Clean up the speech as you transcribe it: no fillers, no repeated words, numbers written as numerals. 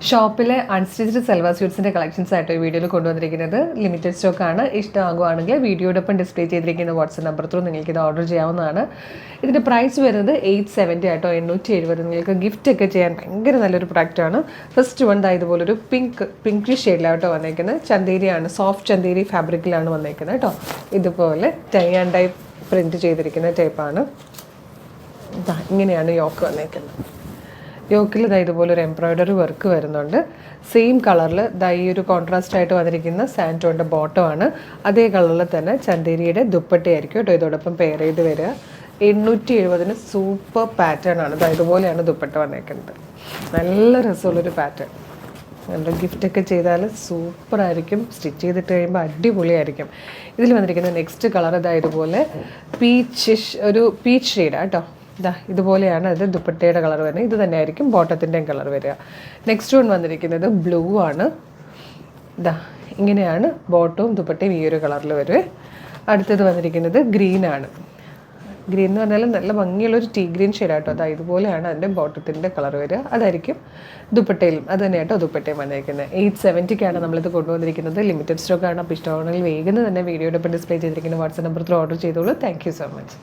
ഷോപ്പിലെ unstitched salwar സ്യൂട്ട്സിൻ്റെ collections ആയിട്ട് ഈ വീഡിയോയിൽ കൊണ്ടുവന്നിരിക്കുന്നത് ലിമിറ്റഡ് സ്റ്റോക്കാണ്. ഇഷ്ടമാകുവാണെങ്കിൽ വീഡിയോടൊപ്പം ഡിസ്പ്ലേ ചെയ്തിരിക്കുന്ന വാട്സ്ആപ്പ് നമ്പർ ത്രൂ നിങ്ങൾക്ക് ഇത് ഓർഡർ ചെയ്യാവുന്നതാണ്. ഇതിൻ്റെ പ്രൈസ് വരുന്നത് 870 ആട്ടോ, 870. നിങ്ങൾക്ക് ഗിഫ്റ്റ് ഒക്കെ ചെയ്യാൻ ഭയങ്കര നല്ലൊരു പ്രൊഡക്റ്റാണ്. ഫസ്റ്റ് വൺ ഇതുപോലൊരു പിങ്ക് ഷെയ്ഡിലാട്ടോ വന്നേക്കുന്നത്. ചന്തേരിയാണ്, സോഫ്റ്റ് ചന്തേരി ഫാബ്രിക്കിലാണ് വന്നേക്കുന്നത് കേട്ടോ. ഇതുപോലെ ടൈ ആൻഡ് ഡൈ പ്രിൻറ്റ് ചെയ്തിരിക്കുന്ന ടൈപ്പാണ്. ഇങ്ങനെയാണ് യോക്ക് വന്നേക്കുന്നത്. യോക്കിൽ ഇതുപോലെ ഒരു എംബ്രോയ്ഡറി വർക്ക് വരുന്നുണ്ട്. സെയിം കളറിൽ ഈ ഒരു കോൺട്രാസ്റ്റ് ആയിട്ട് വന്നിരിക്കുന്ന സാൻറ്റോൻ്റെ ബോട്ടമാണ്. അതേ കളറിൽ തന്നെ ചന്തേരിയുടെ ദുപ്പട്ടയായിരിക്കും കേട്ടോ ഇതോടൊപ്പം പെയർ ചെയ്ത് വരിക. 870 സൂപ്പർ പാറ്റേൺ ആണ്. ഇതുപോലെയാണ് ദുപ്പട്ട വന്നേക്കുന്നത്. നല്ല രസമുള്ളൊരു പാറ്റേൺ. നല്ല ഗിഫ്റ്റൊക്കെ ചെയ്താൽ സൂപ്പറായിരിക്കും. സ്റ്റിച്ച് ചെയ്തിട്ട് കഴിയുമ്പോൾ അടിപൊളിയായിരിക്കും. ഇതിൽ വന്നിരിക്കുന്ന നെക്സ്റ്റ് കളർ ഇതുപോലെ ഒരു പീച്ച് ഷെയ്ഡാണ് കേട്ടോ. ഇതുപോലെയാണ് അത് ദുപ്പട്ടയുടെ കളർ വരുന്നത്. ഇത് തന്നെയായിരിക്കും ബോട്ടത്തിൻ്റെയും കളർ വരിക. നെക്സ്റ്റ് വൺ വന്നിരിക്കുന്നത് ബ്ലൂ ആണ്. ഇങ്ങനെയാണ് ബോട്ടവും ദുപ്പട്ടയും ഈ ഒരു കളറിൽ വരുവേ. അടുത്തത് വന്നിരിക്കുന്നത് ഗ്രീനാണ്. ഗ്രീൻ എന്ന് പറഞ്ഞാൽ നല്ല ഭംഗിയുള്ളൊരു ടീ ഗ്രീൻ ഷെയ്ഡാട്ടോ. ഇതുപോലെയാണ് അതിൻ്റെ ബോട്ടത്തിൻ്റെ കളർ വരിക. അതായിരിക്കും ദുപ്പട്ടയിലും അത് തന്നെയാട്ടോ ദുപ്പട്ടയും വന്നിരിക്കുന്നത്. 870 നമ്മളിത് കൊണ്ടുവന്നിരിക്കുന്നത്. ലിമിറ്റഡ് സ്റ്റോക്കാണ്. അപ്പോൾ ഇഷ്ടമാണെങ്കിൽ വേഗം തന്നെ വീഡിയോയുടെ ഒപ്പം ഡിസ്പ്ലേ ചെയ്തിരിക്കുന്ന വാട്സ്ആപ്പ് നമ്പർ ത്രൂ ഓർഡർ ചെയ്തോളൂ. Thank you so much.